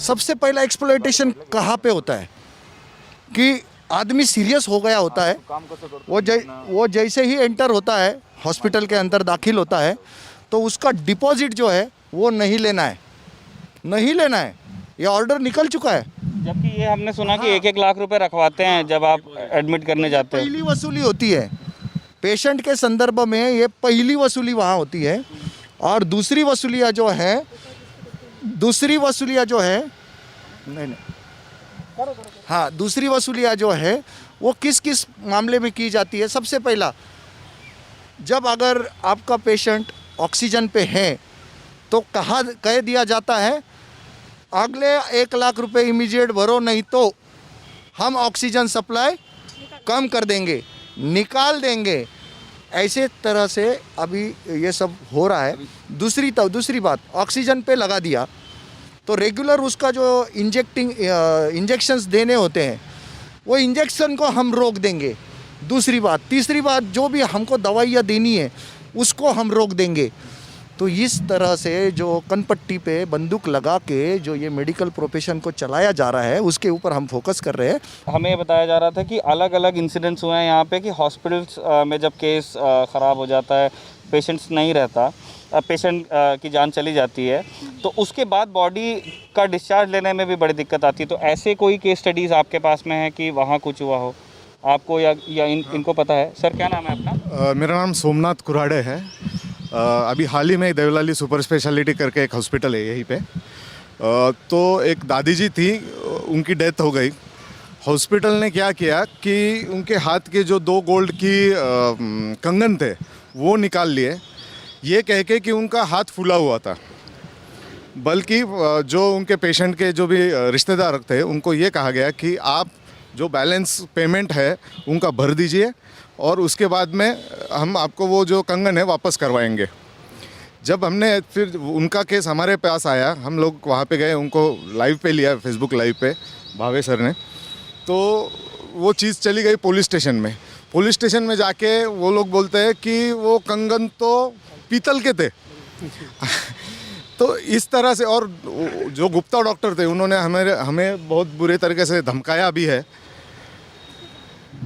सबसे पहला एक्सप्लॉयटेशन कहाँ पे होता है कि आदमी सीरियस हो गया होता है, वो जैसे ही एंटर होता है हॉस्पिटल के अंदर दाखिल होता है तो उसका डिपॉजिट जो है वो नहीं लेना है, नहीं लेना है, ये ऑर्डर निकल चुका है। जबकि ये हमने सुना कि 1-1 लाख रुपए रखवाते हैं जब आप एडमिट करने जाते हैं। पहली वसूली होती है पेशेंट के संदर्भ में, ये पहली वसूली वहाँ होती है। और दूसरी वसूलियाँ जो है दूसरी वसूलियाँ जो है वो किस किस मामले में की जाती है। सबसे पहला, जब अगर आपका पेशेंट ऑक्सीजन पे है तो कह दिया जाता है अगले 1 लाख रुपए इमीडिएट भरो, नहीं तो हम ऑक्सीजन सप्लाई कम कर देंगे, निकाल देंगे। ऐसे तरह से अभी ये सब हो रहा है। दूसरी बात, ऑक्सीजन पे लगा दिया तो रेगुलर उसका जो इंजेक्शंस देने होते हैं वो इंजेक्शन को हम रोक देंगे। दूसरी बात, तीसरी बात, जो भी हमको दवाइयाँ देनी है उसको हम रोक देंगे। तो इस तरह से जो कनपट्टी पे बंदूक लगा के जो ये मेडिकल प्रोफेशन को चलाया जा रहा है उसके ऊपर हम फोकस कर रहे हैं। हमें ये बताया जा रहा था कि अलग अलग इंसिडेंट्स हुए हैं यहाँ पे कि हॉस्पिटल्स में जब केस ख़राब हो जाता है, पेशेंट्स नहीं रहता, पेशेंट की जान चली जाती है, तो उसके बाद बॉडी का डिस्चार्ज लेने में भी बड़ी दिक्कत आती है। तो ऐसे कोई केस स्टडीज़ आपके पास में है कि वहाँ कुछ हुआ हो आपको या इनको पता है? सर क्या नाम है अपना? मेरा नाम सोमनाथ कुराड़े है। अभी हाल ही में देवलाली सुपर स्पेशलिटी करके एक हॉस्पिटल है यहीं पे। तो एक दादी जी थी, उनकी डेथ हो गई। हॉस्पिटल ने क्या किया कि उनके हाथ के जो 2 गोल्ड की कंगन थे वो निकाल लिए, ये कह के कि उनका हाथ फूला हुआ था। बल्कि जो उनके पेशेंट के जो भी रिश्तेदार थे उनको ये कहा गया कि आप जो बैलेंस पेमेंट है उनका भर दीजिए और उसके बाद में हम आपको वो जो कंगन है वापस करवाएंगे। जब हमने फिर उनका केस हमारे पास आया, हम लोग वहाँ पे गए, उनको लाइव पे लिया, फेसबुक लाइव पे भावे सर ने। तो वो चीज़ चली गई पुलिस स्टेशन में। पुलिस स्टेशन में जाके वो लोग बोलते हैं कि वो कंगन तो पीतल के थे। तो इस तरह से, और जो गुप्ता डॉक्टर थे उन्होंने हमें बहुत बुरे तरीके से धमकाया भी है।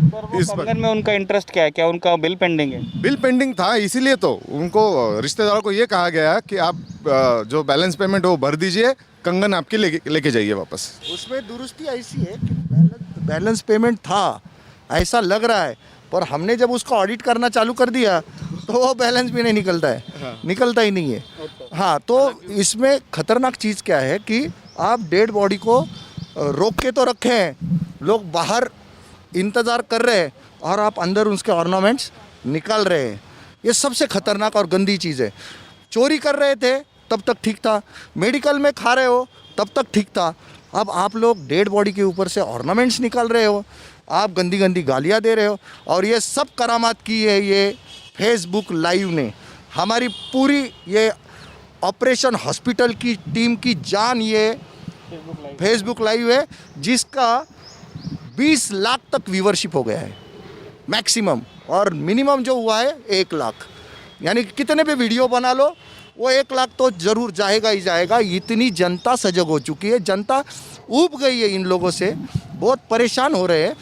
सर वो कंगन में उनका इंटरेस्ट क्या है? क्या उनका बिल पेंडिंग है? बिल पेंडिंग था, इसीलिए तो उनको रिश्तेदारों को ये कहा गया कि आप जो बैलेंस पेमेंट है वो भर दीजिए, कंगन आपके लेके जाइए वापस। उसमें दुरुस्ती ऐसी है कि बैलेंस पेमेंट था ऐसा लग रहा है, पर हमने जब उसको ऑडिट करना चालू कर दिया तो वो बैलेंस भी नहीं निकलता है। हाँ। निकलता ही नहीं है। हाँ, तो इसमें खतरनाक चीज़ क्या है कि आप डेड बॉडी को रोक के तो रखे हैं, लोग बाहर इंतज़ार कर रहे हैं और आप अंदर उसके ऑर्नामेंट्स निकाल रहे हैं। ये सबसे खतरनाक और गंदी चीज़ है। चोरी कर रहे थे तब तक ठीक था, मेडिकल में खा रहे हो तब तक ठीक था, अब आप लोग डेड बॉडी के ऊपर से ऑर्नामेंट्स निकाल रहे हो, आप गंदी गंदी गालियाँ दे रहे हो। और ये सब करामात की है ये फेसबुक लाइव ने। हमारी पूरी ये ऑपरेशन हॉस्पिटल की टीम की जान ये फेसबुक लाइव है, जिसका 20 लाख तक व्यूवरशिप हो गया है मैक्सिमम, और मिनिमम जो हुआ है 1 लाख। यानी कि कितने भी वीडियो बना लो वो 1 लाख तो ज़रूर जाएगा ही जाएगा। इतनी जनता सजग हो चुकी है, जनता ऊब गई है इन लोगों से, बहुत परेशान हो रहे हैं।